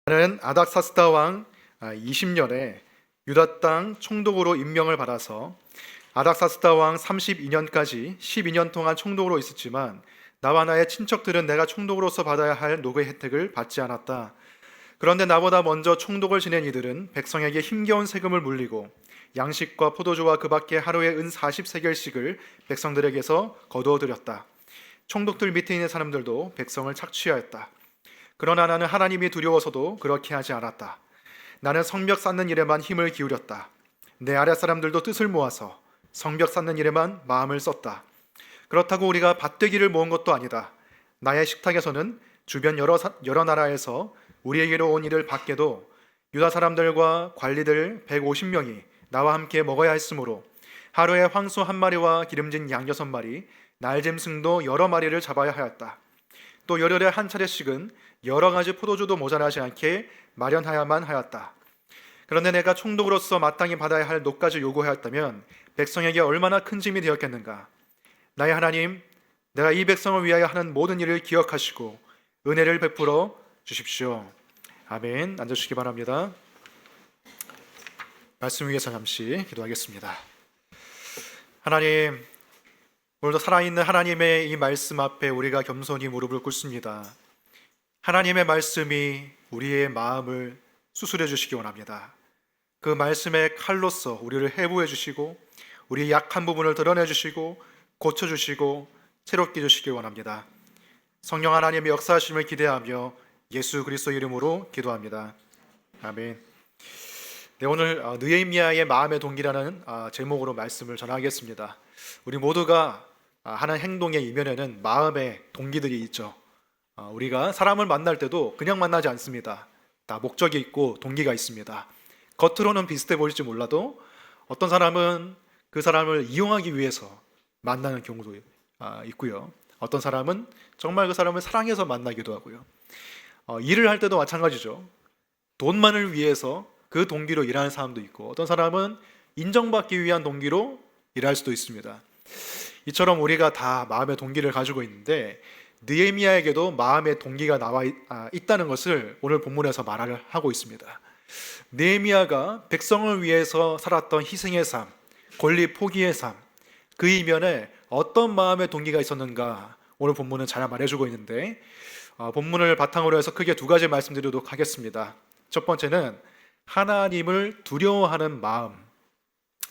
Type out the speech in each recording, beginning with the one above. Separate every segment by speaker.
Speaker 1: 나는 아닥사스다 왕 20년에 유다 땅 총독으로 임명을 받아서 아닥사스다 왕 32년까지 12년 동안 총독으로 있었지만 나와 나의 친척들은 내가 총독으로서 받아야 할 노고의 혜택을 받지 않았다. 그런데 나보다 먼저 총독을 지낸 이들은 백성에게 힘겨운 세금을 물리고 양식과 포도주와 그 밖에 하루에 은 40세겔씩을 백성들에게서 거두어 들였다. 총독들 밑에 있는 사람들도 백성을 착취하였다. 그러나 나는 하나님이 두려워서도 그렇게 하지 않았다. 나는 성벽 쌓는 일에만 힘을 기울였다. 내 아랫사람들도 뜻을 모아서 성벽 쌓는 일에만 마음을 썼다. 그렇다고 우리가 밭되기를 모은 것도 아니다. 나의 식탁에서는 주변 여러 나라에서 우리에게로 온 이를 밖에도 유다 사람들과 관리들 150명이 나와 함께 먹어야 했으므로 하루에 황소 한 마리와 기름진 양 6마리, 날짐승도 여러 마리를 잡아야 하였다. 또 열흘에 한 차례씩은 여러 가지 포도주도 모자라지 않게 마련하야만 하였다. 그런데 내가 총독으로서 마땅히 받아야 할 노까지 요구하였다면 백성에게 얼마나 큰 짐이 되었겠는가. 나의 하나님, 내가 이 백성을 위하여 하는 모든 일을 기억하시고 은혜를 베풀어 주십시오. 아멘. 앉아주시기 바랍니다. 말씀 위해서 잠시 기도하겠습니다. 하나님, 오늘도 살아있는 하나님의 이 말씀 앞에 우리가 겸손히 무릎을 꿇습니다. 하나님의 말씀이 우리의 마음을 수술해 주시기 원합니다. 그 말씀의 칼로서 우리를 해부해 주시고 우리의 약한 부분을 드러내 주시고 고쳐 주시고 새롭게 해주시기 원합니다. 성령 하나님의 역사하심을 기대하며 예수 그리스도 이름으로 기도합니다. 아멘. 네, 오늘 느헤미야의 마음의 동기라는 제목으로 말씀을 전하겠습니다. 우리 모두가 하는 행동의 이면에는 마음의 동기들이 있죠. 우리가 사람을 만날 때도 그냥 만나지 않습니다. 다 목적이 있고 동기가 있습니다. 겉으로는 비슷해 보일지 몰라도 어떤 사람은 그 사람을 이용하기 위해서 만나는 경우도 있고요. 어떤 사람은 정말 그 사람을 사랑해서 만나기도 하고요. 일을 할 때도 마찬가지죠. 돈만을 위해서 그 동기로 일하는 사람도 있고 어떤 사람은 인정받기 위한 동기로 일할 수도 있습니다. 이처럼 우리가 다 마음의 동기를 가지고 있는데 느헤미야에게도 마음의 동기가 나와 있다는 것을 오늘 본문에서 말을 하고 있습니다. 느헤미야가 백성을 위해서 살았던 희생의 삶, 권리 포기의 삶, 그 이면에 어떤 마음의 동기가 있었는가 오늘 본문은 잘 말해주고 있는데 본문을 바탕으로 해서 크게 두 가지 말씀드리도록 하겠습니다. 첫 번째는 하나님을 두려워하는 마음,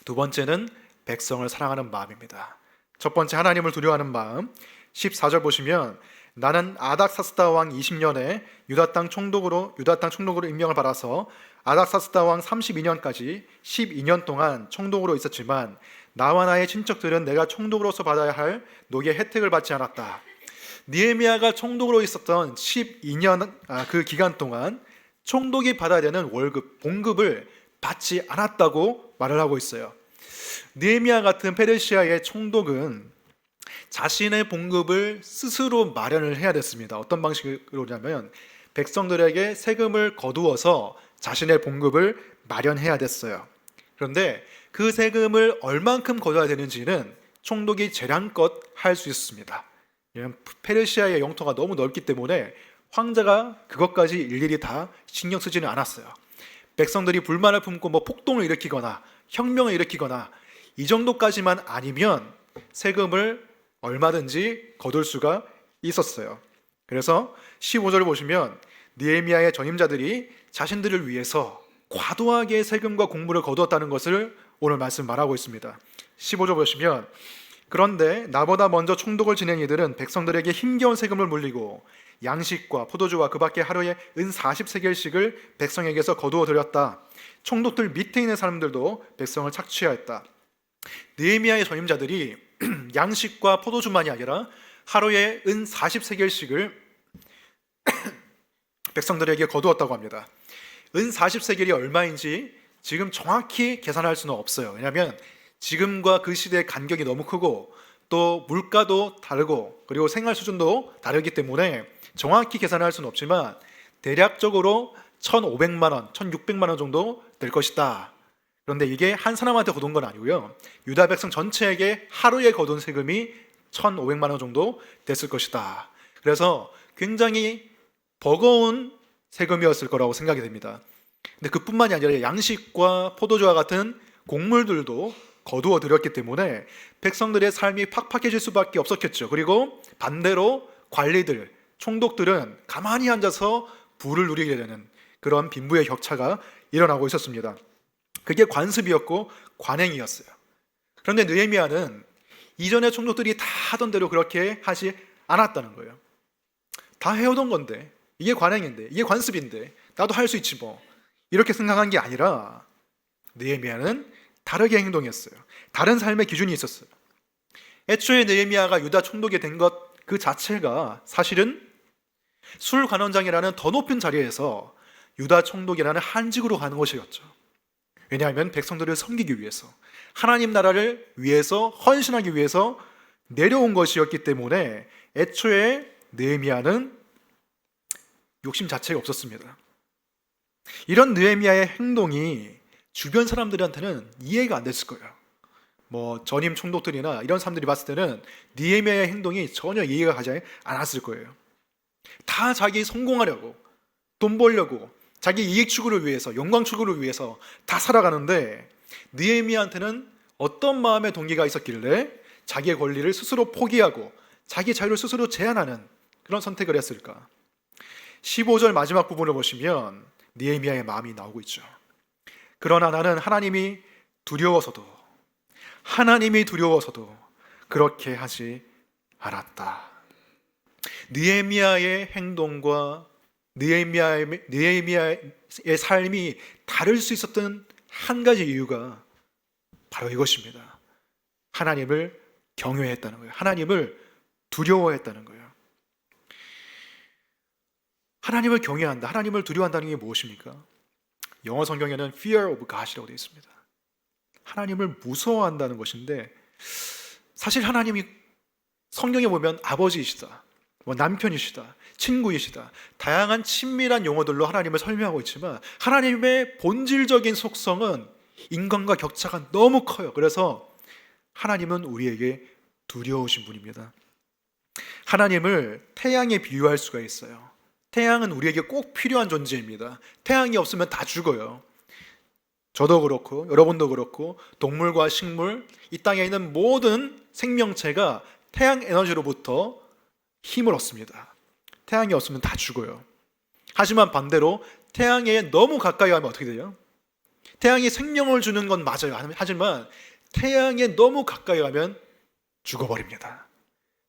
Speaker 1: 두 번째는 백성을 사랑하는 마음입니다. 첫 번째 하나님을 두려워하는 마음, 14절 보시면 나는 아닥사스다 왕 20년에 유다 땅 총독으로 임명을 받아서 아닥사스다 왕 32년까지 12년 동안 총독으로 있었지만 나와 나의 친척들은 내가 총독으로서 받아야 할 노예 혜택을 받지 않았다. 느헤미야가 총독으로 있었던 12년 그 기간 동안 총독이 받아야 되는 월급, 봉급을 받지 않았다고 말을 하고 있어요. 느헤미야 같은 페르시아의 총독은 자신의 봉급을 스스로 마련을 해야 됐습니다. 어떤 방식으로냐면 백성들에게 세금을 거두어서 자신의 봉급을 마련해야 됐어요. 그런데 그 세금을 얼만큼 거둬야 되는지는 총독이 재량껏 할 수 있습니다. 왜냐하면 페르시아의 영토가 너무 넓기 때문에 황제가 그것까지 일일이 다 신경 쓰지는 않았어요. 백성들이 불만을 품고 폭동을 일으키거나 혁명을 일으키거나 이 정도까지만 아니면 세금을 얼마든지 거둘 수가 있었어요. 그래서 15절을 보시면 느헤미야의 전임자들이 자신들을 위해서 과도하게 세금과 공물을 거두었다는 것을 오늘 말씀 말하고 있습니다. 15절 보시면 그런데 나보다 먼저 총독을 지낸 이들은 백성들에게 힘겨운 세금을 물리고 양식과 포도주와 그 밖에 하루에 은 40세겔씩을 백성에게서 거두어 들였다. 총독들 밑에 있는 사람들도 백성을 착취하였다. 느헤미야의 전임자들이 양식과 포도주만이 아니라 하루에 은 40세겔씩을 백성들에게 거두었다고 합니다. 은 40세겔이 얼마인지 지금 정확히 계산할 수는 없어요. 왜냐하면 지금과 그 시대의 간격이 너무 크고 또 물가도 다르고 그리고 생활 수준도 다르기 때문에 정확히 계산할 수는 없지만 대략적으로 1,500만 원, 1,600만 원 정도 될 것이다. 그런데 이게 한 사람한테 거둔 건 아니고요. 유다 백성 전체에게 하루에 거둔 세금이 1,500만 원 정도 됐을 것이다. 그래서 굉장히 버거운 세금이었을 거라고 생각이 됩니다. 근데 그뿐만이 아니라 양식과 포도주와 같은 곡물들도 거두어 들였기 때문에 백성들의 삶이 팍팍해질 수밖에 없었겠죠. 그리고 반대로 관리들, 총독들은 가만히 앉아서 부를 누리게 되는 그런 빈부의 격차가 일어나고 있었습니다. 그게 관습이었고 관행이었어요. 그런데 느헤미야는 이전의 총독들이 다 하던 대로 그렇게 하지 않았다는 거예요. 다 해오던 건데, 이게 관행인데, 이게 관습인데 나도 할 수 있지 뭐, 이렇게 생각한 게 아니라 느헤미야는 다르게 행동했어요. 다른 삶의 기준이 있었어요. 애초에 느헤미야가 유다 총독이 된 것 그 자체가 사실은 술관원장이라는 더 높은 자리에서 유다 총독이라는 한직으로 가는 것이었죠. 왜냐하면 백성들을 섬기기 위해서, 하나님 나라를 위해서 헌신하기 위해서 내려온 것이었기 때문에 애초에 느헤미야는 욕심 자체가 없었습니다. 이런 느헤미야의 행동이 주변 사람들한테는 이해가 안 됐을 거예요. 뭐 전임 총독들이나 이런 사람들이 봤을 때는 느헤미야의 행동이 전혀 이해가 가지 않았을 거예요. 다 자기 성공하려고, 돈 벌려고, 자기 이익 추구를 위해서, 영광 추구를 위해서 다 살아가는데, 느헤미야한테는 어떤 마음의 동기가 있었길래 자기의 권리를 스스로 포기하고 자기 자유를 스스로 제한하는 그런 선택을 했을까? 15절 마지막 부분을 보시면 느헤미야의 마음이 나오고 있죠. 그러나 나는 하나님이 두려워서도 그렇게 하지 않았다. 느헤미야의 행동과 느헤미야의 삶이 다를 수 있었던 한 가지 이유가 바로 이것입니다. 하나님을 경외했다는 거예요. 하나님을 두려워했다는 거예요. 하나님을 경외한다, 하나님을 두려워한다는 게 무엇입니까? 영어 성경에는 fear of God이라고 되어 있습니다. 하나님을 무서워한다는 것인데, 사실 하나님이 성경에 보면 아버지이시다, 뭐 남편이시다, 친구이시다, 다양한 친밀한 용어들로 하나님을 설명하고 있지만 하나님의 본질적인 속성은 인간과 격차가 너무 커요. 그래서 하나님은 우리에게 두려우신 분입니다. 하나님을 태양에 비유할 수가 있어요. 태양은 우리에게 꼭 필요한 존재입니다. 태양이 없으면 다 죽어요. 저도 그렇고 여러분도 그렇고 동물과 식물, 이 땅에 있는 모든 생명체가 태양 에너지로부터 힘을 얻습니다. 태양이 없으면 다 죽어요. 하지만 반대로 태양에 너무 가까이 가면 어떻게 돼요? 태양이 생명을 주는 건 맞아요. 하지만 태양에 너무 가까이 가면 죽어버립니다.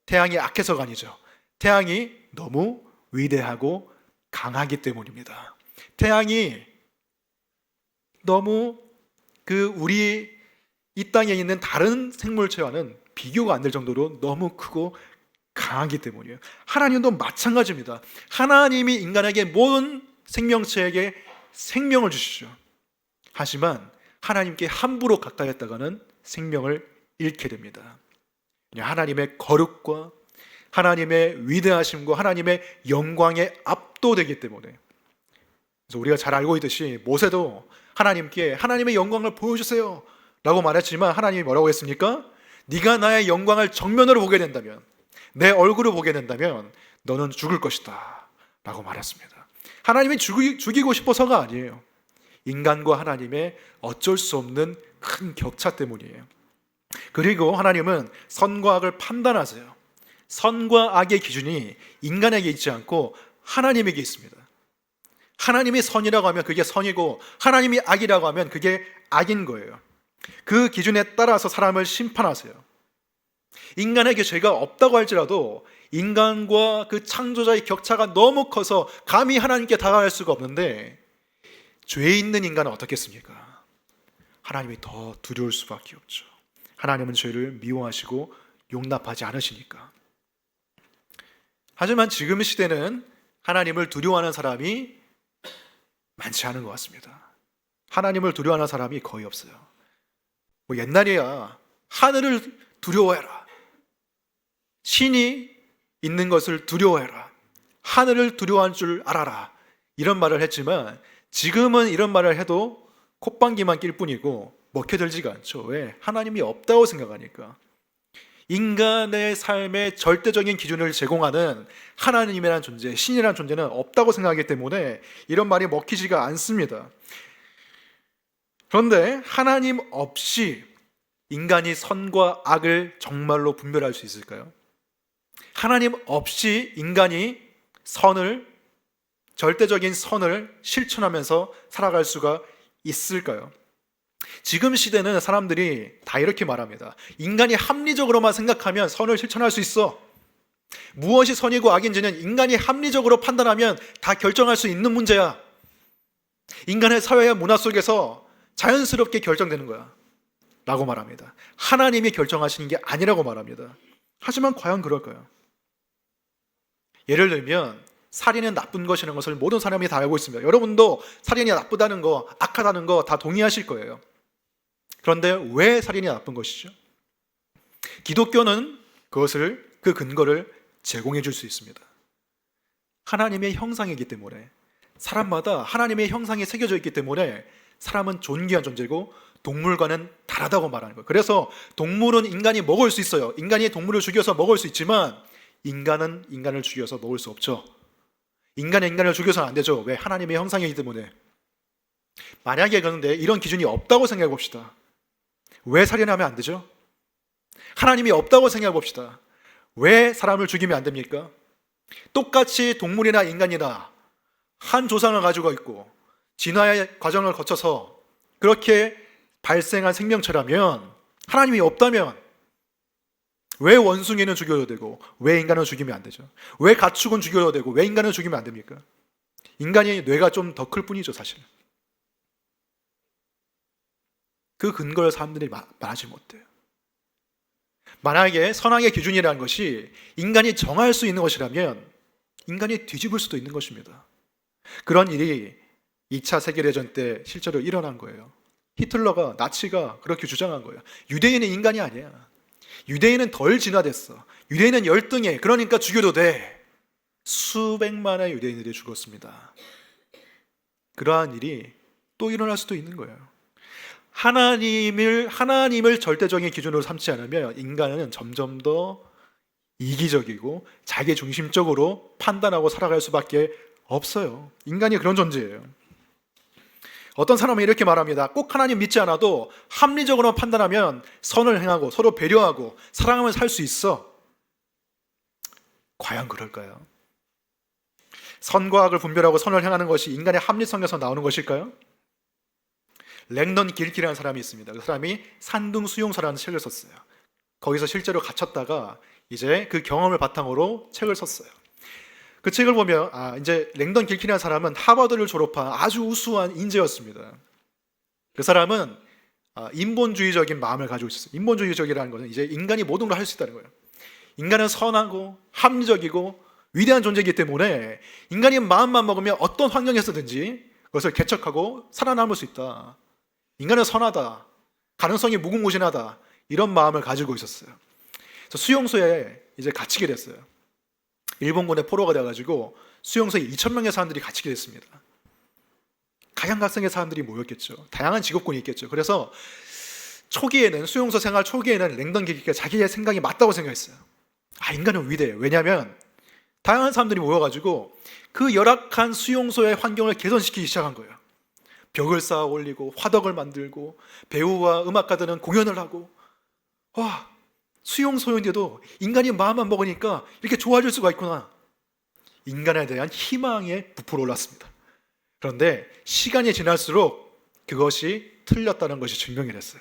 Speaker 1: 태양이 악해서가 아니죠. 태양이 너무 위대하고 강하기 때문입니다. 태양이 너무 우리 이 땅에 있는 다른 생물체와는 비교가 안 될 정도로 너무 크고 강하기 때문이에요. 하나님도 마찬가지입니다. 하나님이 인간에게 모든 생명체에게 생명을 주시죠. 하지만 하나님께 함부로 가까이 했다가는 생명을 잃게 됩니다. 하나님의 거룩과 하나님의 위대하심과 하나님의 영광에 압도되기 때문에, 그래서 우리가 잘 알고 있듯이 모세도 하나님께 하나님의 영광을 보여주세요 라고 말했지만 하나님이 뭐라고 했습니까? 네가 나의 영광을 정면으로 보게 된다면, 내 얼굴을 보게 된다면 너는 죽을 것이다 라고 말했습니다. 하나님이 죽이고 싶어서가 아니에요. 인간과 하나님의 어쩔 수 없는 큰 격차 때문이에요. 그리고 하나님은 선과 악을 판단하세요. 선과 악의 기준이 인간에게 있지 않고 하나님에게 있습니다. 하나님이 선이라고 하면 그게 선이고 하나님이 악이라고 하면 그게 악인 거예요. 그 기준에 따라서 사람을 심판하세요. 인간에게 죄가 없다고 할지라도 인간과 그 창조자의 격차가 너무 커서 감히 하나님께 다가갈 수가 없는데, 죄 있는 인간은 어떻겠습니까? 하나님이 더 두려울 수밖에 없죠. 하나님은 죄를 미워하시고 용납하지 않으시니까. 하지만 지금 시대는 하나님을 두려워하는 사람이 많지 않은 것 같습니다. 하나님을 두려워하는 사람이 거의 없어요. 뭐 옛날에야 하늘을 두려워해라, 신이 있는 것을 두려워해라, 하늘을 두려워할 줄 알아라, 이런 말을 했지만 지금은 이런 말을 해도 콧방귀만 낄 뿐이고 먹혀들지가 않죠. 왜? 하나님이 없다고 생각하니까. 인간의 삶의 절대적인 기준을 제공하는 하나님이라는 존재, 신이라는 존재는 없다고 생각하기 때문에 이런 말이 먹히지가 않습니다. 그런데 하나님 없이 인간이 선과 악을 정말로 분별할 수 있을까요? 하나님 없이 인간이 절대적인 선을 실천하면서 살아갈 수가 있을까요? 지금 시대는 사람들이 다 이렇게 말합니다. 인간이 합리적으로만 생각하면 선을 실천할 수 있어. 무엇이 선이고 악인지는 인간이 합리적으로 판단하면 다 결정할 수 있는 문제야. 인간의 사회와 문화 속에서 자연스럽게 결정되는 거야 라고 말합니다. 하나님이 결정하시는 게 아니라고 말합니다. 하지만 과연 그럴까요? 예를 들면 살인은 나쁜 것이라는 것을 모든 사람이 다 알고 있습니다. 여러분도 살인이 나쁘다는 거, 악하다는 거 다 동의하실 거예요. 그런데 왜 살인이 나쁜 것이죠? 기독교는 그 근거를 제공해 줄 수 있습니다. 하나님의 형상이기 때문에, 사람마다 하나님의 형상이 새겨져 있기 때문에 사람은 존귀한 존재고 동물과는 다르다고 말하는 거예요. 그래서 동물은 인간이 먹을 수 있어요. 인간이 동물을 죽여서 먹을 수 있지만 인간은 인간을 죽여서 먹을 수 없죠. 인간은 인간을 죽여서는 안 되죠. 왜? 하나님의 형상이기 때문에. 만약에 그런데 이런 기준이 없다고 생각해 봅시다. 왜 살인하면 안 되죠? 하나님이 없다고 생각해 봅시다. 왜 사람을 죽이면 안 됩니까? 똑같이 동물이나 인간이나 한 조상을 가지고 있고 진화의 과정을 거쳐서 그렇게 발생한 생명체라면, 하나님이 없다면 왜 원숭이는 죽여도 되고 왜 인간은 죽이면 안 되죠? 왜 가축은 죽여도 되고 왜 인간은 죽이면 안 됩니까? 인간이 뇌가 좀 더 클 뿐이죠, 사실. 그 근거를 사람들이 말하지 못해요. 만약에 선악의 기준이라는 것이 인간이 정할 수 있는 것이라면 인간이 뒤집을 수도 있는 것입니다. 그런 일이 2차 세계대전 때 실제로 일어난 거예요. 히틀러가, 나치가 그렇게 주장한 거예요. 유대인은 인간이 아니야. 유대인은 덜 진화됐어. 유대인은 열등해. 그러니까 죽여도 돼. 수백만의 유대인들이 죽었습니다. 그러한 일이 또 일어날 수도 있는 거예요. 하나님을 절대적인 기준으로 삼지 않으면 인간은 점점 더 이기적이고 자기 중심적으로 판단하고 살아갈 수밖에 없어요. 인간이 그런 존재예요. 어떤 사람은 이렇게 말합니다. 꼭 하나님 믿지 않아도 합리적으로 판단하면 선을 행하고 서로 배려하고 사랑하며 살 수 있어. 과연 그럴까요? 선과 악을 분별하고 선을 행하는 것이 인간의 합리성에서 나오는 것일까요? 랭던 길키라는 사람이 있습니다. 그 사람이 산둥수용서라는 책을 썼어요. 거기서 실제로 갇혔다가 이제 그 경험을 바탕으로 책을 썼어요. 그 책을 보면 이제 랭던 길키라는 사람은 하버드를 졸업한 아주 우수한 인재였습니다. 그 사람은 인본주의적인 마음을 가지고 있었어요. 인본주의적이라는 것은 이제 인간이 모든 걸 할 수 있다는 거예요. 인간은 선하고 합리적이고 위대한 존재이기 때문에 인간이 마음만 먹으면 어떤 환경에서든지 그것을 개척하고 살아남을 수 있다. 인간은 선하다, 가능성이 무궁무진하다, 이런 마음을 가지고 있었어요. 그래서 수용소에 이제 갇히게 됐어요. 일본군의 포로가 돼가지고 수용소에 2,000명의 사람들이 갇히게 됐습니다. 각양각색의 사람들이 모였겠죠. 다양한 직업군이 있겠죠. 그래서 수용소 생활 초기에는 랭던 길키가 자기의 생각이 맞다고 생각했어요. 인간은 위대해요. 왜냐하면 다양한 사람들이 모여가지고 그 열악한 수용소의 환경을 개선시키기 시작한 거예요. 벽을 쌓아 올리고 화덕을 만들고 배우와 음악가들은 공연을 하고, 수용소인데도 인간이 마음만 먹으니까 이렇게 좋아질 수가 있구나. 인간에 대한 희망에 부풀어 올랐습니다. 그런데 시간이 지날수록 그것이 틀렸다는 것이 증명이 됐어요.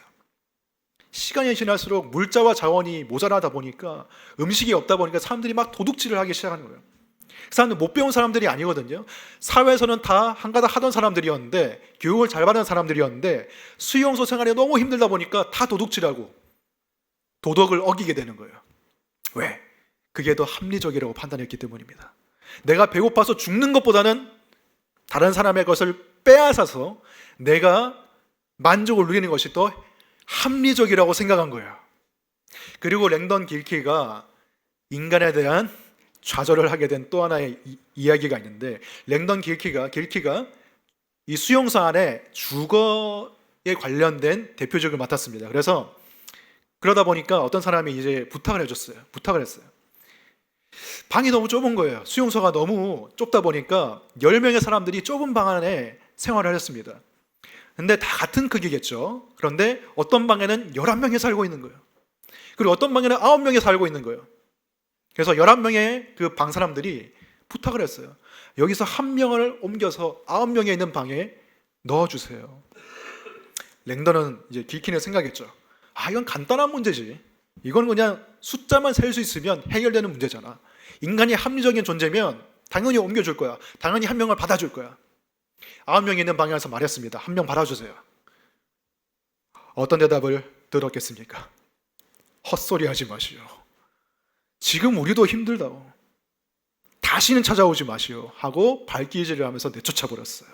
Speaker 1: 시간이 지날수록 물자와 자원이 모자라다 보니까, 음식이 없다 보니까 사람들이 막 도둑질을 하기 시작하는 거예요. 그 사람들 못 배운 사람들이 아니거든요. 사회에서는 다 한가닥 하던 사람들이었는데, 교육을 잘 받은 사람들이었는데 수용소 생활이 너무 힘들다 보니까 다 도둑질하고 도덕을 어기게 되는 거예요. 왜? 그게 더 합리적이라고 판단했기 때문입니다. 내가 배고파서 죽는 것보다는 다른 사람의 것을 빼앗아서 내가 만족을 누리는 것이 더 합리적이라고 생각한 거예요. 그리고 랭던 길키가 인간에 대한 좌절을 하게 된 또 하나의 이야기가 있는데, 랭던 길키가 이 수용소 안에 주거에 관련된 대표직을 맡았습니다. 그래서 그러다 보니까 어떤 사람이 이제 부탁을 했어요. 방이 너무 좁은 거예요. 수용소가 너무 좁다 보니까 10명의 사람들이 좁은 방 안에 생활을 했습니다. 근데 다 같은 크기겠죠. 그런데 어떤 방에는 11명이 살고 있는 거예요. 그리고 어떤 방에는 9명이 살고 있는 거예요. 그래서 11명의 그 방 사람들이 부탁을 했어요. 여기서 한 명을 옮겨서 9명이 있는 방에 넣어주세요. 랭더는 이제 길키는 생각했죠. 이건 간단한 문제지. 이건 그냥 숫자만 셀 수 있으면 해결되는 문제잖아. 인간이 합리적인 존재면 당연히 옮겨줄 거야. 당연히 한 명을 받아줄 거야. 9명이 있는 방에 가서 말했습니다. 한 명 받아주세요. 어떤 대답을 들었겠습니까? 헛소리 하지 마시오. 지금 우리도 힘들다고. 다시는 찾아오지 마시오. 하고 발길질을 하면서 내쫓아 버렸어요.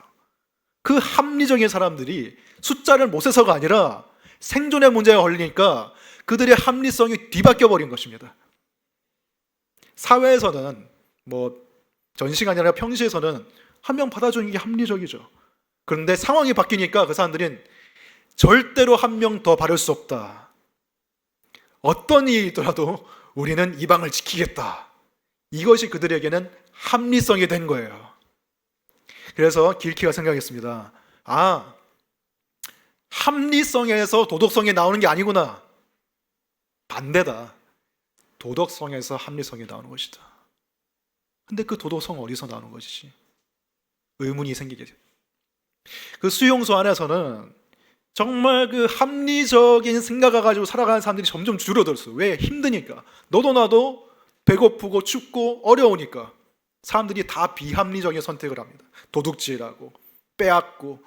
Speaker 1: 그 합리적인 사람들이 숫자를 못 세서가 아니라 생존의 문제가 걸리니까 그들의 합리성이 뒤바뀌어 버린 것입니다. 사회에서는 전시가 아니라 평시에서는 한 명 받아주는 게 합리적이죠. 그런데 상황이 바뀌니까 그 사람들은 절대로 한 명 더 바를 수 없다. 어떤 일이 있더라도 우리는 이 방을 지키겠다. 이것이 그들에게는 합리성이 된 거예요. 그래서 길키가 생각했습니다. 합리성에서 도덕성이 나오는 게 아니구나. 반대다. 도덕성에서 합리성이 나오는 것이다. 근데 그 도덕성은 어디서 나오는 것이지? 의문이 생기게. 그 수용소 안에서는 정말 그 합리적인 생각을 가지고 살아가는 사람들이 점점 줄어들었어요. 왜? 힘드니까. 너도 나도 배고프고 춥고 어려우니까 사람들이 다 비합리적인 선택을 합니다. 도둑질하고 빼앗고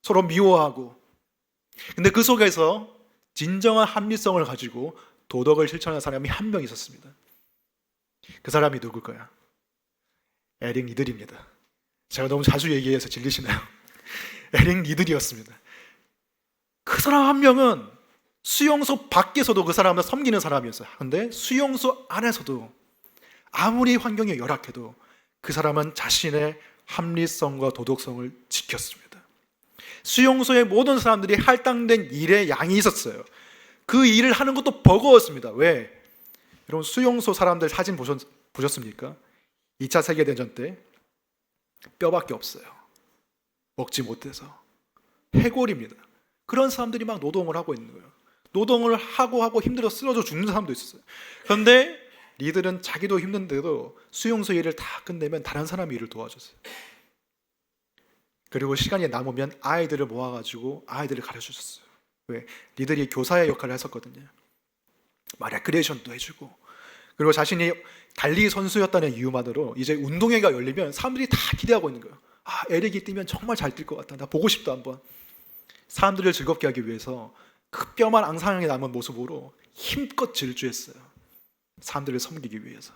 Speaker 1: 서로 미워하고. 근데 그 속에서 진정한 합리성을 가지고 도덕을 실천하는 사람이 한 명 있었습니다. 그 사람이 누굴까요? 에릭 리들입니다. 제가 너무 자주 얘기해서 질리시나요? 에릭 리들이었습니다. 그 사람 한 명은 수용소 밖에서도 그 사람을 섬기는 사람이었어요. 그런데 수용소 안에서도 아무리 환경이 열악해도 그 사람은 자신의 합리성과 도덕성을 지켰습니다. 수용소의 모든 사람들이 할당된 일의 양이 있었어요. 그 일을 하는 것도 버거웠습니다. 왜? 여러분 수용소 사람들 사진 보셨습니까? 2차 세계대전 때 뼈밖에 없어요. 먹지 못해서 해골입니다. 그런 사람들이 막 노동을 하고 있는 거예요. 노동을 하고 힘들어서 쓰러져 죽는 사람도 있었어요. 그런데 리들은 자기도 힘든데도 수용소 일을 다 끝내면 다른 사람이 일을 도와줬어요. 그리고 시간이 남으면 아이들을 모아가지고 아이들을 가르쳐줬어요. 왜? 리들이 교사의 역할을 했었거든요. 레크리에이션도 해주고. 그리고 자신이 달리기 선수였다는 이유만으로 이제 운동회가 열리면 사람들이 다 기대하고 있는 거예요. 에릭이 뛰면 정말 잘 뛸 것 같다. 나 보고 싶다 한번. 사람들을 즐겁게 하기 위해서 그 뼈만 앙상하게 남은 모습으로 힘껏 질주했어요. 사람들을 섬기기 위해서.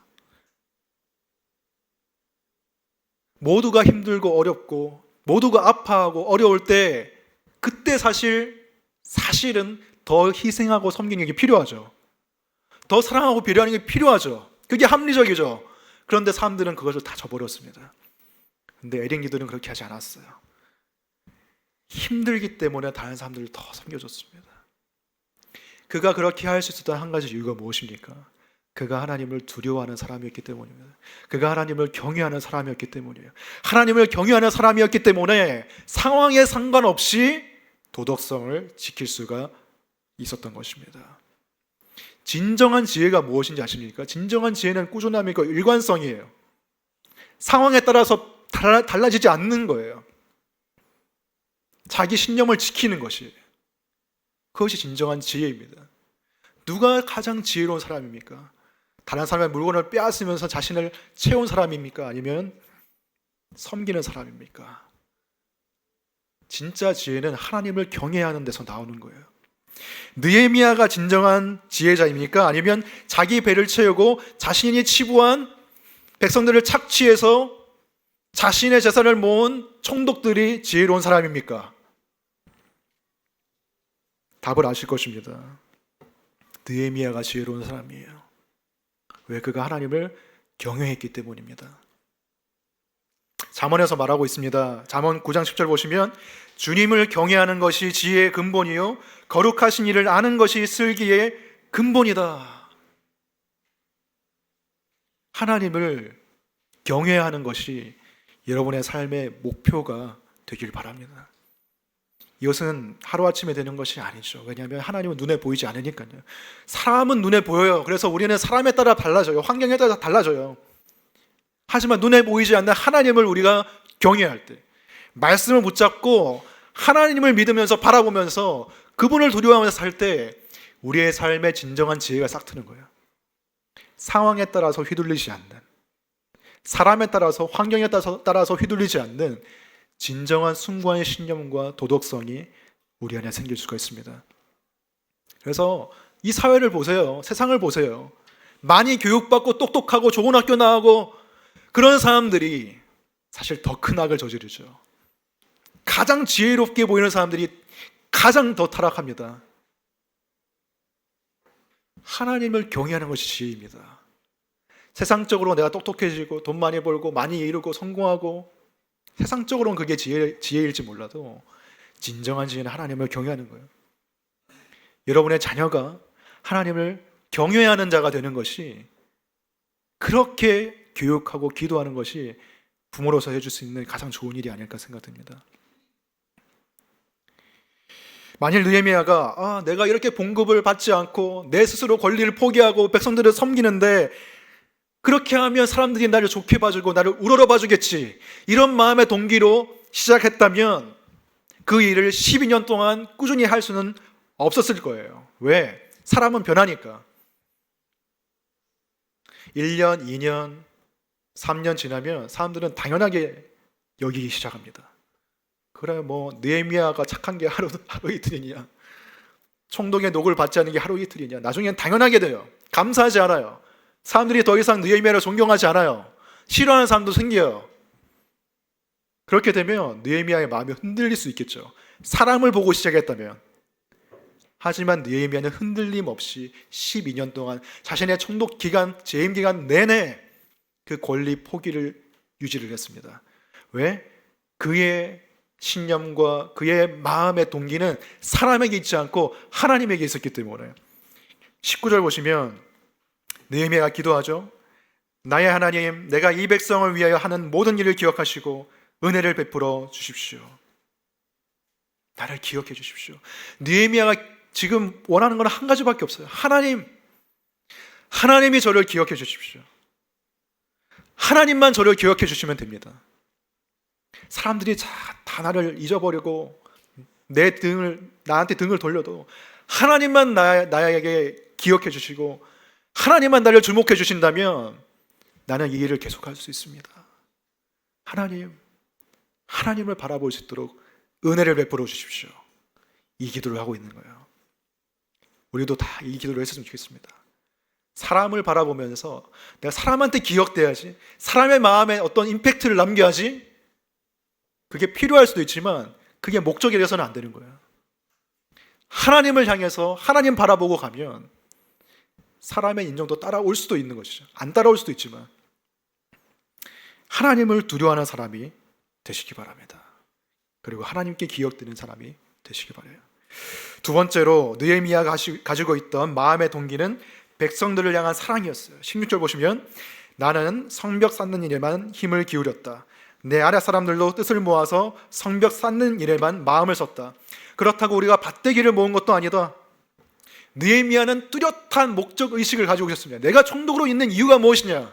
Speaker 1: 모두가 힘들고 어렵고 모두가 아파하고 어려울 때 그때 사실은 더 희생하고 섬기는 게 필요하죠. 더 사랑하고 배려하는 게 필요하죠. 그게 합리적이죠. 그런데 사람들은 그것을 다 저버렸습니다. 근데 에릭 리들은 그렇게 하지 않았어요. 힘들기 때문에 다른 사람들을 더 섬겨줬습니다. 그가 그렇게 할 수 있었던 한 가지 이유가 무엇입니까? 그가 하나님을 두려워하는 사람이었기 때문입니다. 그가 하나님을 경외하는 사람이었기 때문이에요. 하나님을 경외하는 사람이었기 때문에 상황에 상관없이 도덕성을 지킬 수가 있었던 것입니다. 진정한 지혜가 무엇인지 아십니까? 진정한 지혜는 꾸준함이고 일관성이에요. 상황에 따라서 달라지지 않는 거예요. 자기 신념을 지키는 것이, 그것이 진정한 지혜입니다. 누가 가장 지혜로운 사람입니까? 다른 사람의 물건을 빼앗으면서 자신을 채운 사람입니까? 아니면 섬기는 사람입니까? 진짜 지혜는 하나님을 경외하는 데서 나오는 거예요. 느헤미야가 진정한 지혜자입니까? 아니면 자기 배를 채우고 자신이 치부한 백성들을 착취해서 자신의 재산을 모은 총독들이 지혜로운 사람입니까? 답을 아실 것입니다. 느헤미야가 지혜로운 사람이에요. 왜? 그가 하나님을 경외했기 때문입니다. 잠언에서 말하고 있습니다. 잠언 9장 10절 보시면 주님을 경외하는 것이 지혜의 근본이요 거룩하신 이를 아는 것이 슬기의 근본이다. 하나님을 경외하는 것이 여러분의 삶의 목표가 되길 바랍니다. 이것은 하루아침에 되는 것이 아니죠. 왜냐하면 하나님은 눈에 보이지 않으니까요. 사람은 눈에 보여요. 그래서 우리는 사람에 따라 달라져요. 환경에 따라 달라져요. 하지만 눈에 보이지 않는 하나님을 우리가 경외할 때, 말씀을 붙잡고 하나님을 믿으면서 바라보면서 그분을 두려워하면서 살 때 우리의 삶에 진정한 지혜가 싹 트는 거예요. 상황에 따라서 휘둘리지 않는, 사람에 따라서, 환경에 따라서 휘둘리지 않는 진정한 숭고한 신념과 도덕성이 우리 안에 생길 수가 있습니다. 그래서 이 사회를 보세요. 세상을 보세요. 많이 교육받고 똑똑하고 좋은 학교 나오고 그런 사람들이 사실 더 큰 악을 저지르죠. 가장 지혜롭게 보이는 사람들이 가장 더 타락합니다. 하나님을 경외하는 것이 지혜입니다. 세상적으로 내가 똑똑해지고 돈 많이 벌고 많이 이루고 성공하고, 세상적으로는 그게 지혜일지 몰라도 진정한 지혜는 하나님을 경외하는 거예요. 여러분의 자녀가 하나님을 경외하는 자가 되는 것이, 그렇게 교육하고 기도하는 것이 부모로서 해줄 수 있는 가장 좋은 일이 아닐까 생각됩니다. 만일 느헤미야가 내가 이렇게 봉급을 받지 않고 내 스스로 권리를 포기하고 백성들을 섬기는데 그렇게 하면 사람들이 나를 좋게 봐주고 나를 우러러 봐주겠지, 이런 마음의 동기로 시작했다면 그 일을 12년 동안 꾸준히 할 수는 없었을 거예요. 왜? 사람은 변하니까. 1년, 2년, 3년 지나면 사람들은 당연하게 여기기 시작합니다. 그래, 느헤미야가 착한 게 하루 이틀이냐, 총독의 녹을 받지 않는 게 하루 이틀이냐, 나중엔 당연하게 돼요. 감사하지 않아요. 사람들이 더 이상 느헤미야를 존경하지 않아요. 싫어하는 사람도 생겨요. 그렇게 되면 느헤미야의 마음이 흔들릴 수 있겠죠. 사람을 보고 시작했다면. 하지만 느헤미야는 흔들림 없이 12년 동안 자신의 총독 기간, 재임 기간 내내 그 권리 포기를 유지를 했습니다. 왜? 그의 신념과 그의 마음의 동기는 사람에게 있지 않고 하나님에게 있었기 때문에. 19절 보시면 느헤미야가 기도하죠. 나의 하나님, 내가 이 백성을 위하여 하는 모든 일을 기억하시고 은혜를 베풀어 주십시오. 나를 기억해 주십시오. 느헤미야가 지금 원하는 건 한 가지밖에 없어요. 하나님이 저를 기억해 주십시오. 하나님만 저를 기억해 주시면 됩니다. 사람들이 다 나를 잊어버리고 나한테 등을 돌려도 하나님만 나에게 기억해 주시고 하나님만 나를 주목해 주신다면 나는 이 일을 계속할 수 있습니다. 하나님을 바라볼 수 있도록 은혜를 베풀어 주십시오. 이 기도를 하고 있는 거예요. 우리도 다 이 기도를 했으면 좋겠습니다. 사람을 바라보면서 내가 사람한테 기억돼야지, 사람의 마음에 어떤 임팩트를 남겨야지, 그게 필요할 수도 있지만 그게 목적이 돼서는 안 되는 거예요. 하나님을 향해서 하나님 바라보고 가면 사람의 인정도 따라올 수도 있는 것이죠. 안 따라올 수도 있지만 하나님을 두려워하는 사람이 되시기 바랍니다. 그리고 하나님께 기억되는 사람이 되시기 바라요. 두 번째로 느헤미야가 가지고 있던 마음의 동기는 백성들을 향한 사랑이었어요. 16절 보시면 나는 성벽 쌓는 일에만 힘을 기울였다. 내 아래 사람들도 뜻을 모아서 성벽 쌓는 일에만 마음을 썼다. 그렇다고 우리가 밭대기를 모은 것도 아니다. 느헤미야는 뚜렷한 목적 의식을 가지고 있었습니다. 내가 총독으로 있는 이유가 무엇이냐?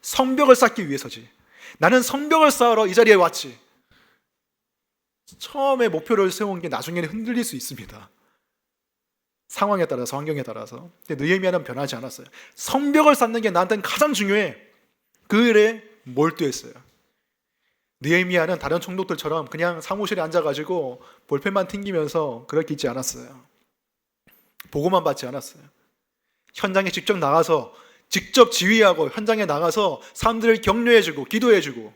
Speaker 1: 성벽을 쌓기 위해서지. 나는 성벽을 쌓으러 이 자리에 왔지. 처음에 목표를 세운 게 나중에는 흔들릴 수 있습니다. 상황에 따라서, 환경에 따라서. 근데 느헤미야는 변하지 않았어요. 성벽을 쌓는 게 나한테는 가장 중요해. 그 일에 몰두했어요. 느헤미야는 다른 총독들처럼 그냥 사무실에 앉아가지고 볼펜만 튕기면서 그렇게 있지 않았어요. 보고만 받지 않았어요. 현장에 직접 나가서 직접 지휘하고 현장에 나가서 사람들을 격려해주고 기도해주고,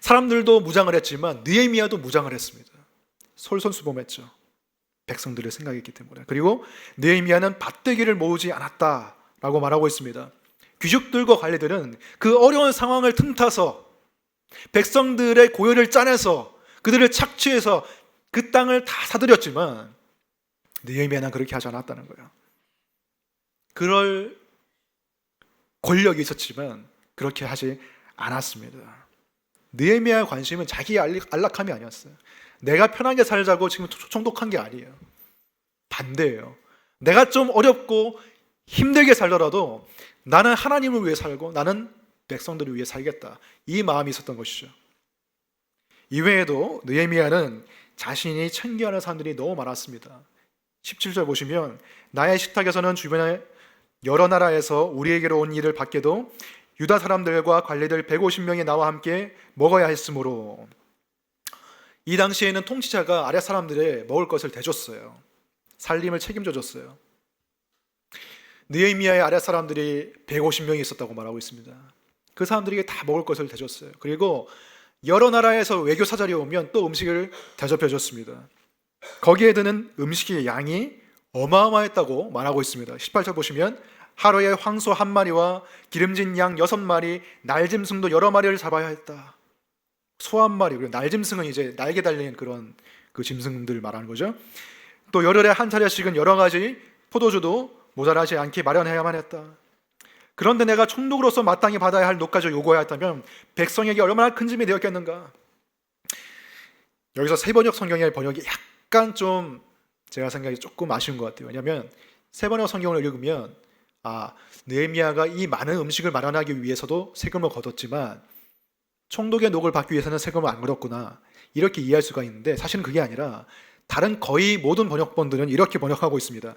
Speaker 1: 사람들도 무장을 했지만 느헤미야도 무장을 했습니다. 솔선수범했죠. 백성들을 생각했기 때문에. 그리고 느헤미야는 밭대기를 모으지 않았다라고 말하고 있습니다. 귀족들과 관리들은 그 어려운 상황을 틈타서 백성들의 고열을 짜내서 그들을 착취해서 그 땅을 다 사들였지만 느헤미야는 그렇게 하지 않았다는 거예요. 그럴 권력이 있었지만 그렇게 하지 않았습니다. 느헤미야의 관심은 자기 안락함이 아니었어요. 내가 편하게 살자고 지금 총독한 게 아니에요. 반대예요. 내가 좀 어렵고 힘들게 살더라도 나는 하나님을 위해 살고 나는 백성들을 위해 살겠다. 이 마음이 있었던 것이죠. 이외에도 느헤미야는 자신이 챙겨야 하는 사람들이 너무 많았습니다. 17절 보시면 나의 식탁에서는 주변에 여러 나라에서 우리에게로 온 일을 받게도 유다 사람들과 관리들 150명이 나와 함께 먹어야 했으므로, 이 당시에는 통치자가 아랫 사람들의 먹을 것을 대줬어요. 살림을 책임져 줬어요. 느헤미야의 아랫 사람들이 150명이 있었다고 말하고 있습니다. 그 사람들에게 다 먹을 것을 대줬어요. 그리고 여러 나라에서 외교 사절이 오면 또 음식을 대접해 줬습니다. 거기에 드는 음식의 양이 어마어마했다고 말하고 있습니다. 18절 보시면 하루에 황소 1마리와 기름진 양 6마리, 날짐승도 여러 마리를 잡아야 했다. 소 1마리, 그리고 날짐승은 이제 날개 달린 그런 그 짐승들 말하는 거죠. 또 열흘에 한 차례씩은 여러 가지 포도주도 모자라지 않게 마련해야만 했다. 그런데 내가 총독으로서 마땅히 받아야 할 녹까지 요구해야 했다면 백성에게 얼마나 큰 짐이 되었겠는가. 여기서 세번역 성경의 번역이 약간 좀 제가 생각이 조금 아쉬운 것 같아요. 왜냐하면 세번역 성경을 읽으면 느헤미야가 이 많은 음식을 마련하기 위해서도 세금을 걷었지만 총독의 녹을 받기 위해서는 세금을 안 걷었구나, 이렇게 이해할 수가 있는데, 사실은 그게 아니라 다른 거의 모든 번역본들은 이렇게 번역하고 있습니다.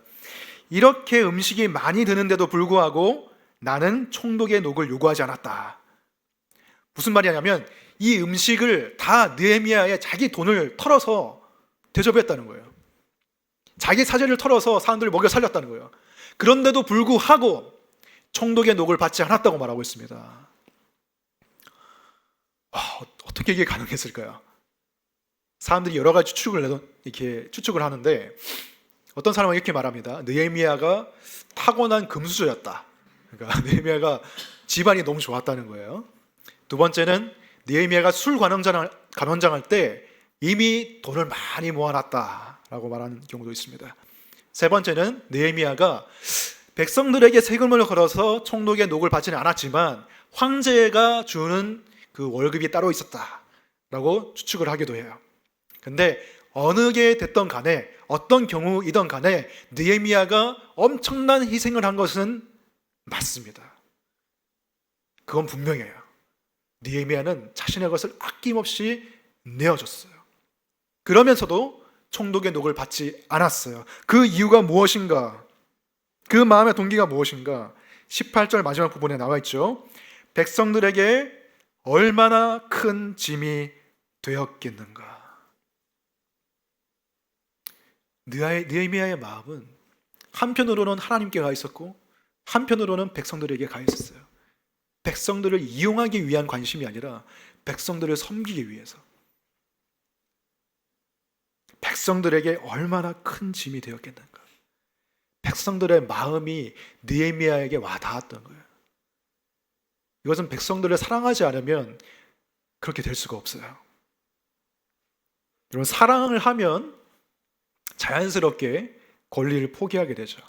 Speaker 1: 이렇게 음식이 많이 드는데도 불구하고 나는 총독의 녹을 요구하지 않았다. 무슨 말이냐면 이 음식을 다 느헤미야의 자기 돈을 털어서 대접했다는 거예요. 자기 사재를 털어서 사람들을 먹여 살렸다는 거예요. 그런데도 불구하고 총독의 녹을 받지 않았다고 말하고 있습니다. 어떻게 이게 가능했을까요? 사람들이 여러 가지 추측을 하는데, 어떤 사람은 이렇게 말합니다. 느헤미야가 타고난 금수저였다. 그러니까 느헤미야가 집안이 너무 좋았다는 거예요. 두 번째는 느헤미야가 술 관원장할 때 이미 돈을 많이 모아놨다라고 말하는 경우도 있습니다. 세 번째는 느헤미야가 백성들에게 세금을 걸어서 총독의 녹을 받지는 않았지만 황제가 주는 그 월급이 따로 있었다라고 추측을 하기도 해요. 근데 어느 게 됐던 간에, 어떤 경우이든 간에 느헤미야가 엄청난 희생을 한 것은 맞습니다. 그건 분명해요. 느헤미야는 자신의 것을 아낌없이 내어줬어요. 그러면서도 총독의 녹을 받지 않았어요. 그 이유가 무엇인가? 그 마음의 동기가 무엇인가? 18절 마지막 부분에 나와 있죠. 백성들에게 얼마나 큰 짐이 되었겠는가. 느헤미야의 마음은 한편으로는 하나님께 가 있었고 한편으로는 백성들에게 가 있었어요. 백성들을 이용하기 위한 관심이 아니라 백성들을 섬기기 위해서. 백성들에게 얼마나 큰 짐이 되었겠는가. 백성들의 마음이 느헤미야에게 와닿았던 거예요. 이것은 백성들을 사랑하지 않으면 그렇게 될 수가 없어요. 여러분, 사랑을 하면 자연스럽게 권리를 포기하게 되죠.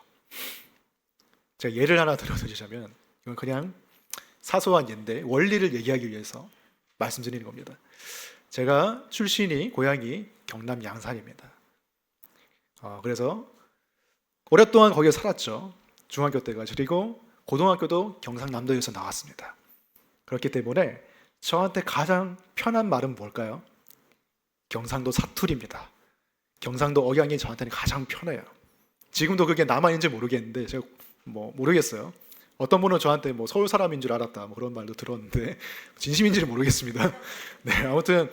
Speaker 1: 제가 예를 하나 들어드리자면, 이건 그냥 사소한 예인데 원리를 얘기하기 위해서 말씀드리는 겁니다. 제가 고향이 경남 양산입니다. 그래서 오랫동안 거기에 살았죠. 중학교 때까지. 그리고 고등학교도 경상남도에서 나왔습니다. 그렇기 때문에 저한테 가장 편한 말은 뭘까요? 경상도 사투리입니다. 경상도 억양이 저한테는 가장 편해요. 지금도 그게 남아있는지 모르겠는데, 제가 모르겠어요. 어떤 분은 저한테 서울 사람인 줄 알았다 그런 말도 들었는데 진심인지는 모르겠습니다. 네, 아무튼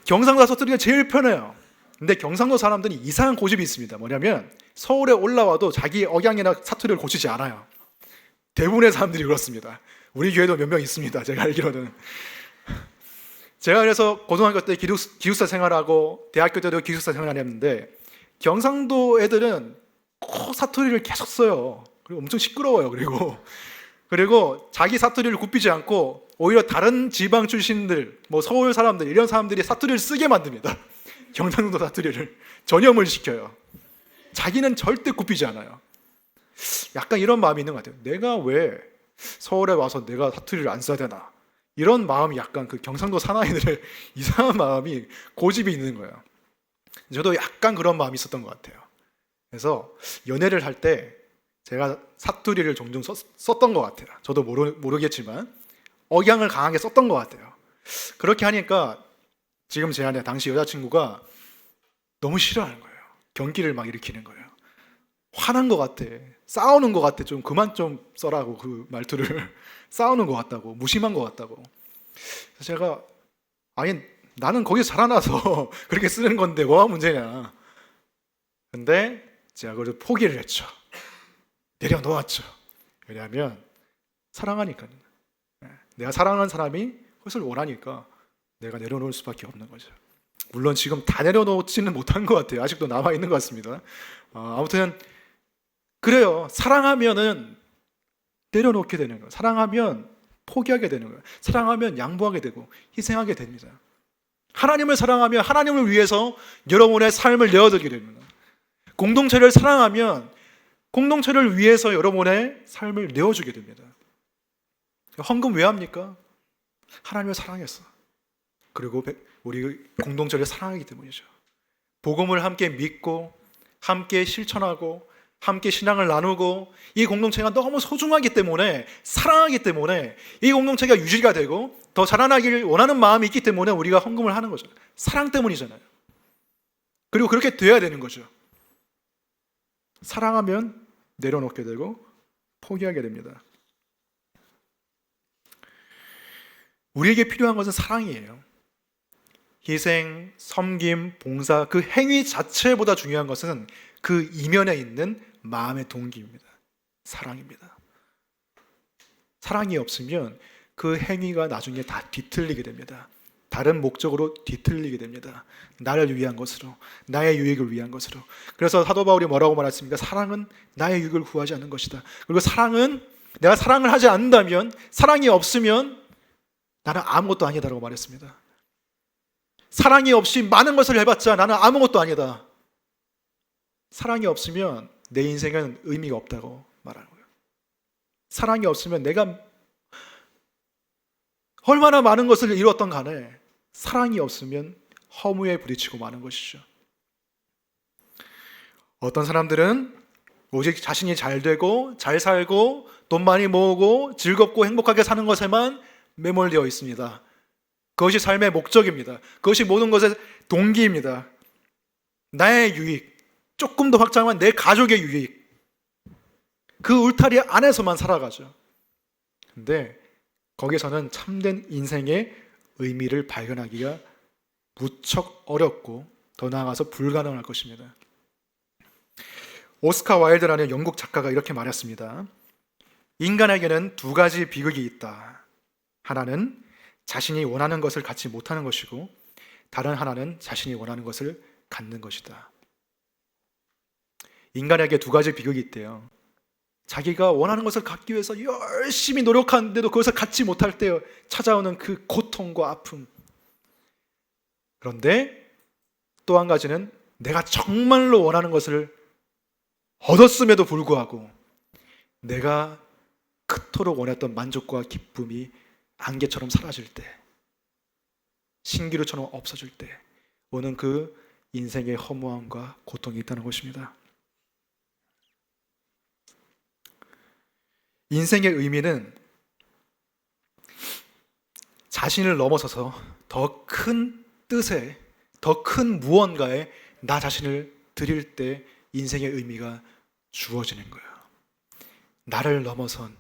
Speaker 1: 경상도 사투리가 제일 편해요. 근데 경상도 사람들이 이상한 고집이 있습니다. 뭐냐면 서울에 올라와도 자기 억양이나 사투리를 고치지 않아요. 대부분의 사람들이 그렇습니다. 우리 교회도 몇 명 있습니다. 제가 알기로는. 제가 그래서 고등학교 때 기숙사 생활하고 대학교 때도 기숙사 생활했는데 경상도 애들은 꼭 사투리를 계속 써요. 그리고 엄청 시끄러워요. 그리고 자기 사투리를 굽히지 않고 오히려 다른 지방 출신들, 서울 사람들, 이런 사람들이 사투리를 쓰게 만듭니다. 경상도 사투리를 전염을 시켜요. 자기는 절대 굽히지 않아요. 약간 이런 마음이 있는 것 같아요. 내가 왜 서울에 와서 내가 사투리를 안 써야 되나? 이런 마음이 약간 그 경상도 사나이들의 이상한 마음이 고집이 있는 거예요. 저도 약간 그런 마음이 있었던 것 같아요. 그래서 연애를 할 때 제가 사투리를 종종 썼던 것 같아요. 저도 모르겠지만 억양을 강하게 썼던 것 같아요. 그렇게 하니까 지금 제 안에 당시 여자친구가 너무 싫어하는 거예요. 경기를 막 일으키는 거예요. 화난 것 같아. 싸우는 것 같아. 좀 그만 좀 써라고 그 말투를. 싸우는 것 같다고. 무심한 것 같다고. 그래서 제가 아니 나는 거기서 자라나서 그렇게 쓰는 건데 뭐가 문제냐. 근데 제가 그걸 포기를 했죠. 내려놓았죠. 왜냐하면 사랑하니까요. 내가 사랑하는 사람이 그것을 원하니까 내가 내려놓을 수밖에 없는 거죠. 물론 지금 다 내려놓지는 못한 것 같아요. 아직도 남아있는 것 같습니다. 아무튼 그래요. 사랑하면은 내려놓게 되는 거예요. 사랑하면 포기하게 되는 거예요. 사랑하면 양보하게 되고 희생하게 됩니다. 하나님을 사랑하면 하나님을 위해서 여러분의 삶을 내어드리게 됩니다. 공동체를 사랑하면 공동체를 위해서 여러분의 삶을 내어주게 됩니다. 헌금 왜 합니까? 하나님을 사랑해서. 그리고 우리 공동체를 사랑하기 때문이죠. 복음을 함께 믿고 함께 실천하고 함께 신앙을 나누고 이 공동체가 너무 소중하기 때문에 사랑하기 때문에 이 공동체가 유지가 되고 더 자라나기를 원하는 마음이 있기 때문에 우리가 헌금을 하는 거죠. 사랑 때문이잖아요. 그리고 그렇게 돼야 되는 거죠. 사랑하면 내려놓게 되고 포기하게 됩니다. 우리에게 필요한 것은 사랑이에요. 희생, 섬김, 봉사, 그 행위 자체보다 중요한 것은 그 이면에 있는 마음의 동기입니다. 사랑입니다. 사랑이 없으면 그 행위가 나중에 다 뒤틀리게 됩니다. 다른 목적으로 뒤틀리게 됩니다. 나를 위한 것으로, 나의 유익을 위한 것으로. 그래서 사도 바울이 뭐라고 말했습니까? 사랑은 나의 유익을 구하지 않는 것이다. 그리고 사랑은 내가 사랑을 하지 않는다면, 사랑이 없으면 나는 아무것도 아니다라고 말했습니다. 사랑이 없이 많은 것을 해봤자 나는 아무것도 아니다. 사랑이 없으면 내 인생은 의미가 없다고 말하는 거예요. 사랑이 없으면 내가 얼마나 많은 것을 이루었던 간에 사랑이 없으면 허무에 부딪히고 마는 것이죠. 어떤 사람들은 오직 자신이 잘 되고 잘 살고 돈 많이 모으고 즐겁고 행복하게 사는 것에만 매몰되어 있습니다. 그것이 삶의 목적입니다. 그것이 모든 것의 동기입니다. 나의 유익, 조금 더 확장하면 내 가족의 유익, 그 울타리 안에서만 살아가죠. 근데 거기서는 참된 인생의 의미를 발견하기가 무척 어렵고 더 나아가서 불가능할 것입니다. 오스카 와일드라는 영국 작가가 이렇게 말했습니다. 인간에게는 두 가지 비극이 있다. 하나는 자신이 원하는 것을 갖지 못하는 것이고 다른 하나는 자신이 원하는 것을 갖는 것이다. 인간에게 두 가지 비극이 있대요. 자기가 원하는 것을 갖기 위해서 열심히 노력하는데도 그것을 갖지 못할 때 찾아오는 그 고통과 아픔. 그런데 또 한 가지는 내가 정말로 원하는 것을 얻었음에도 불구하고 내가 그토록 원했던 만족과 기쁨이 안개처럼 사라질 때, 신기루처럼 없어질 때 오는 그 인생의 허무함과 고통이 있다는 것입니다. 인생의 의미는 자신을 넘어서서 더 큰 뜻에, 더 큰 무언가에 나 자신을 드릴 때 인생의 의미가 주어지는 거예요. 나를 넘어선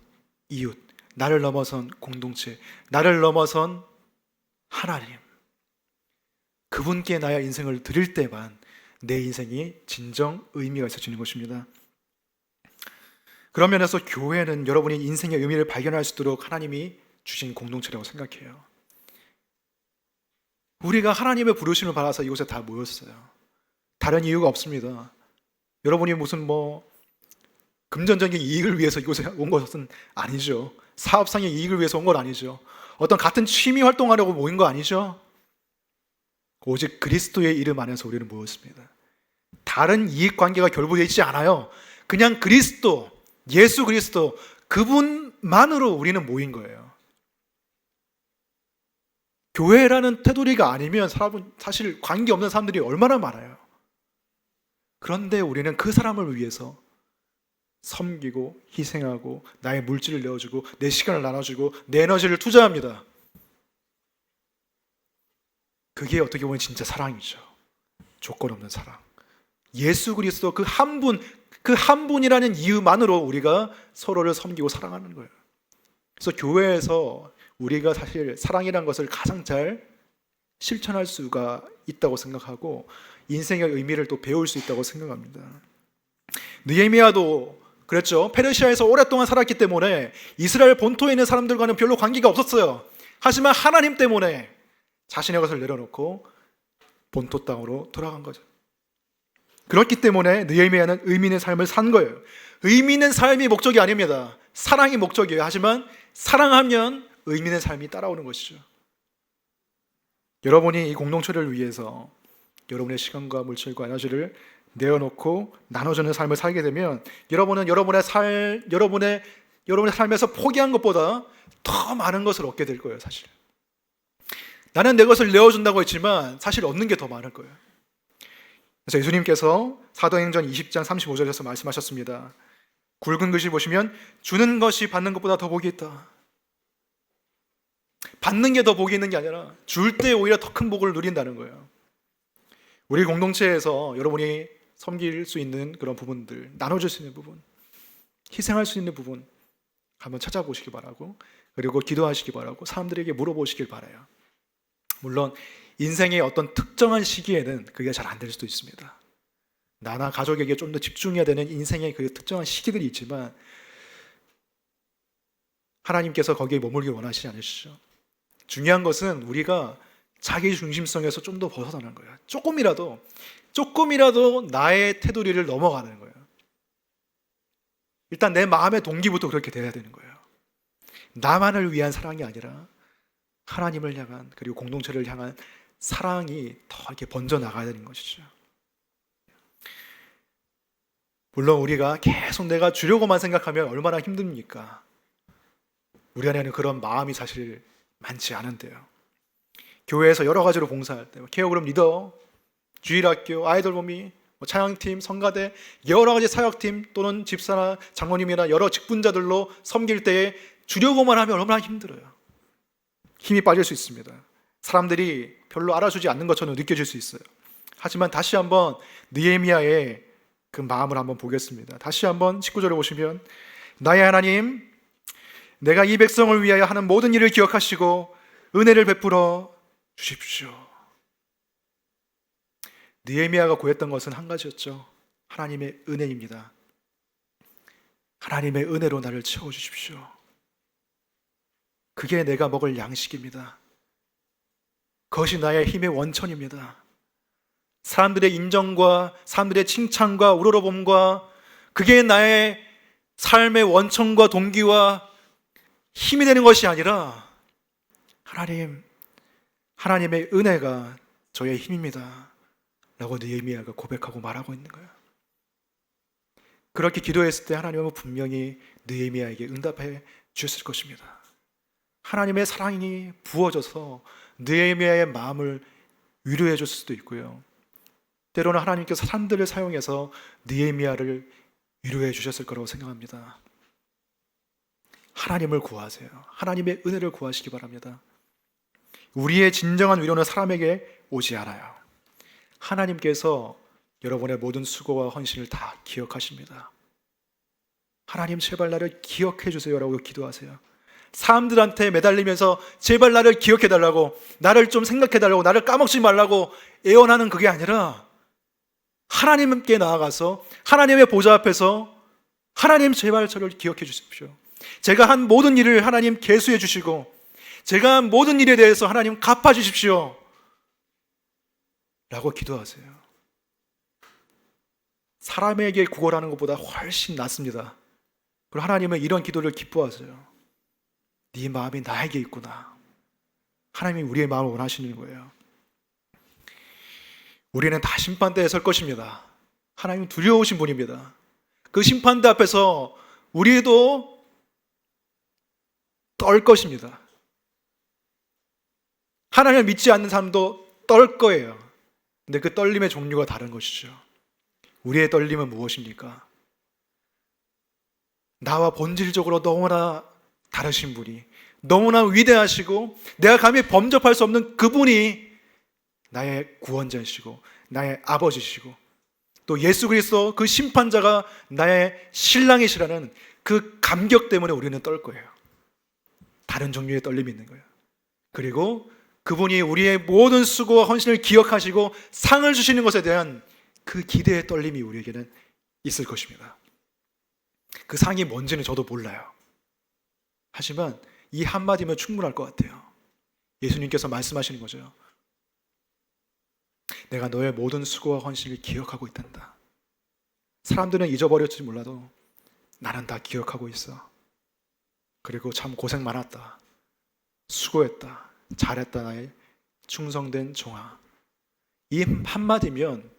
Speaker 1: 이웃, 나를 넘어선 공동체, 나를 넘어선 하나님, 그분께 나의 인생을 드릴 때만 내 인생이 진정 의미가 있어지는 것입니다. 그런 면에서 교회는 여러분이 인생의 의미를 발견할 수 있도록 하나님이 주신 공동체라고 생각해요. 우리가 하나님의 부르심을 받아서 이곳에 다 모였어요. 다른 이유가 없습니다. 여러분이 무슨 금전적인 이익을 위해서 이곳에 온 것은 아니죠. 사업상의 이익을 위해서 온 건 아니죠. 어떤 같은 취미 활동하려고 모인 거 아니죠. 오직 그리스도의 이름 안에서 우리는 모였습니다. 다른 이익 관계가 결부되어 있지 않아요. 그냥 그리스도, 예수 그리스도 그분만으로 우리는 모인 거예요. 교회라는 테두리가 아니면 사실 관계없는 사람들이 얼마나 많아요. 그런데 우리는 그 사람을 위해서 섬기고 희생하고 나의 물질을 내어주고 내 시간을 나눠주고 내 에너지를 투자합니다. 그게 어떻게 보면 진짜 사랑이죠. 조건 없는 사랑. 예수 그리스도 그 한 분이라는 이유만으로 우리가 서로를 섬기고 사랑하는 거예요. 그래서 교회에서 우리가 사실 사랑이라는 것을 가장 잘 실천할 수가 있다고 생각하고 인생의 의미를 또 배울 수 있다고 생각합니다. 느헤미야도 그랬죠. 페르시아에서 오랫동안 살았기 때문에 이스라엘 본토에 있는 사람들과는 별로 관계가 없었어요. 하지만 하나님 때문에 자신의 것을 내려놓고 본토 땅으로 돌아간 거죠. 그렇기 때문에 느헤미야는 의미 있는 삶을 산 거예요. 의미 있는 삶이 목적이 아닙니다. 사랑이 목적이에요. 하지만 사랑하면 의미 있는 삶이 따라오는 것이죠. 여러분이 이 공동체를 위해서 여러분의 시간과 물질과 에너지를 내어놓고 나눠주는 삶을 살게 되면 여러분은 여러분의 삶에서 포기한 것보다 더 많은 것을 얻게 될 거예요. 사실 나는 내 것을 내어준다고 했지만 사실 얻는 게 더 많을 거예요. 그래서 예수님께서 사도행전 20장 35절에서 말씀하셨습니다. 굵은 글씨 보시면 주는 것이 받는 것보다 더 복이 있다. 받는 게 더 복이 있는 게 아니라 줄 때 오히려 더 큰 복을 누린다는 거예요. 우리 공동체에서 여러분이 섬길 수 있는 그런 부분들, 나눠줄 수 있는 부분, 희생할 수 있는 부분 한번 찾아보시기 바라고, 그리고 기도하시기 바라고, 사람들에게 물어보시길 바라요. 물론 인생의 어떤 특정한 시기에는 그게 잘 안 될 수도 있습니다. 나나 가족에게 좀 더 집중해야 되는 인생의 그 특정한 시기들이 있지만 하나님께서 거기에 머물길 원하시지 않으시죠. 중요한 것은 우리가 자기 중심성에서 좀 더 벗어나는 거예요. 조금이라도 나의 테두리를 넘어가는 거예요. 일단 내 마음의 동기부터 그렇게 돼야 되는 거예요. 나만을 위한 사랑이 아니라 하나님을 향한, 그리고 공동체를 향한 사랑이 더 이렇게 번져 나가야 되는 것이죠. 물론 우리가 계속 내가 주려고만 생각하면 얼마나 힘듭니까? 우리 안에는 그런 마음이 사실 많지 않은데요. 교회에서 여러 가지로 봉사할 때 케어그룹 리더, 주일학교, 아이돌봄이, 찬양팀, 성가대, 여러 가지 사역팀 또는 집사나 장로님이나 여러 직분자들로 섬길 때에 주려고만 하면 얼마나 힘들어요. 힘이 빠질 수 있습니다. 사람들이 별로 알아주지 않는 것처럼 느껴질 수 있어요. 하지만 다시 한번 느헤미야의 그 마음을 한번 보겠습니다. 다시 한번 19절에 보시면 나의 하나님, 내가 이 백성을 위하여 하는 모든 일을 기억하시고 은혜를 베풀어 주십시오. 느헤미야가 구했던 것은 한 가지였죠. 하나님의 은혜입니다. 하나님의 은혜로 나를 채워주십시오. 그게 내가 먹을 양식입니다. 그것이 나의 힘의 원천입니다. 사람들의 인정과 사람들의 칭찬과 우러러봄과 그게 나의 삶의 원천과 동기와 힘이 되는 것이 아니라 하나님의 은혜가 저의 힘입니다 라고 느헤미야가 고백하고 말하고 있는 거예요. 그렇게 기도했을 때 하나님은 분명히 느헤미야에게 응답해 주셨을 것입니다. 하나님의 사랑이 부어져서 느헤미야의 마음을 위로해 줄 수도 있고요, 때로는 하나님께서 사람들을 사용해서 느헤미야를 위로해 주셨을 거라고 생각합니다. 하나님을 구하세요. 하나님의 은혜를 구하시기 바랍니다. 우리의 진정한 위로는 사람에게 오지 않아요. 하나님께서 여러분의 모든 수고와 헌신을 다 기억하십니다. 하나님 제발 나를 기억해 주세요 라고 기도하세요. 사람들한테 매달리면서 제발 나를 기억해 달라고, 나를 좀 생각해 달라고, 나를 까먹지 말라고 애원하는 그게 아니라 하나님께 나아가서 하나님의 보좌 앞에서 하나님 제발 저를 기억해 주십시오. 제가 한 모든 일을 하나님 계수해 주시고 제가 한 모든 일에 대해서 하나님 갚아 주십시오 라고 기도하세요. 사람에게 구걸하는 것보다 훨씬 낫습니다. 그리고 하나님은 이런 기도를 기뻐하세요. 네 마음이 나에게 있구나. 하나님이 우리의 마음을 원하시는 거예요. 우리는 다 심판대에 설 것입니다. 하나님은 두려우신 분입니다. 그 심판대 앞에서 우리도 떨 것입니다. 하나님을 믿지 않는 사람도 떨 거예요. 근데 그 떨림의 종류가 다른 것이죠. 우리의 떨림은 무엇입니까? 나와 본질적으로 너무나 다르신 분이, 너무나 위대하시고 내가 감히 범접할 수 없는 그분이 나의 구원자이시고 나의 아버지시고 또 예수 그리스도 그 심판자가 나의 신랑이시라는 그 감격 때문에 우리는 떨 거예요. 다른 종류의 떨림이 있는 거예요. 그리고 그분이 우리의 모든 수고와 헌신을 기억하시고 상을 주시는 것에 대한 그 기대의 떨림이 우리에게는 있을 것입니다. 그 상이 뭔지는 저도 몰라요. 하지만 이 한마디면 충분할 것 같아요. 예수님께서 말씀하시는 거죠. 내가 너의 모든 수고와 헌신을 기억하고 있단다. 사람들은 잊어버렸지 몰라도 나는 다 기억하고 있어. 그리고 참 고생 많았다. 수고했다. 잘했다 나의 충성된 종아. 이 한마디면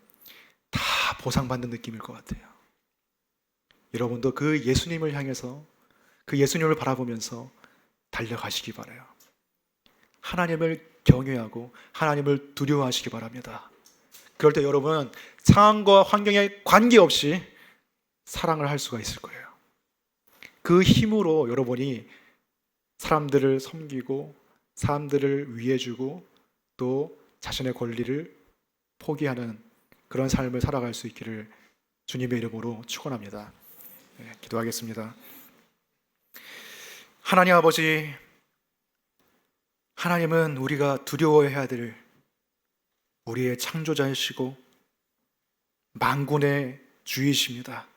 Speaker 1: 다 보상받는 느낌일 것 같아요. 여러분도 그 예수님을 향해서 그 예수님을 바라보면서 달려가시기 바라요. 하나님을 경외하고 하나님을 두려워하시기 바랍니다. 그럴 때 여러분은 상황과 환경에 관계없이 사랑을 할 수가 있을 거예요. 그 힘으로 여러분이 사람들을 섬기고 사람들을 위해주고 또 자신의 권리를 포기하는 그런 삶을 살아갈 수 있기를 주님의 이름으로 축원합니다. 네, 기도하겠습니다. 하나님 아버지, 하나님은 우리가 두려워해야 될 우리의 창조자이시고 만군의 주이십니다.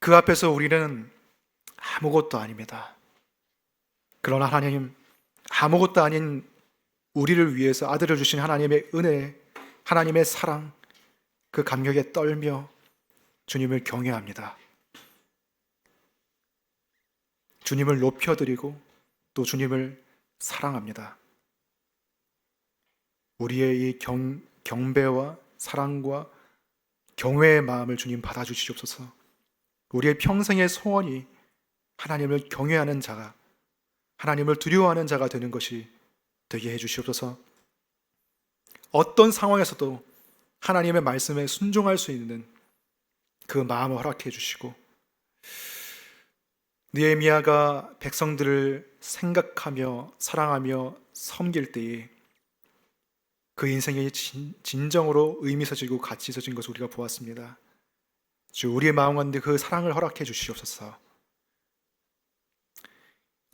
Speaker 1: 그 앞에서 우리는 아무것도 아닙니다. 그러나 하나님, 아무것도 아닌 우리를 위해서 아들을 주신 하나님의 은혜, 하나님의 사랑, 그 감격에 떨며 주님을 경외합니다. 주님을 높여드리고 또 주님을 사랑합니다. 우리의 이 경배와 사랑과 경외의 마음을 주님 받아주시옵소서. 우리의 평생의 소원이 하나님을 경외하는 자가, 하나님을 두려워하는 자가 되는 것이 되게 해주시옵소서. 어떤 상황에서도 하나님의 말씀에 순종할 수 있는 그 마음을 허락해 주시고, 느헤미야가 백성들을 생각하며 사랑하며 섬길 때에 그 인생이 진정으로 의미 있어지고 가치 있어진 것을 우리가 보았습니다. 주, 우리의 마음 가운데 그 사랑을 허락해 주시옵소서.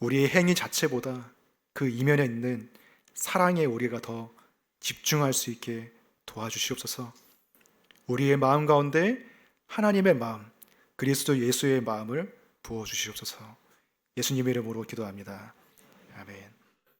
Speaker 1: 우리의 행위 자체보다 그 이면에 있는 사랑에 우리가 더 집중할 수 있게 도와주시옵소서. 우리의 마음 가운데 하나님의 마음, 그리스도 예수의 마음을 부어주시옵소서. 예수님의 이름으로 기도합니다. 아멘.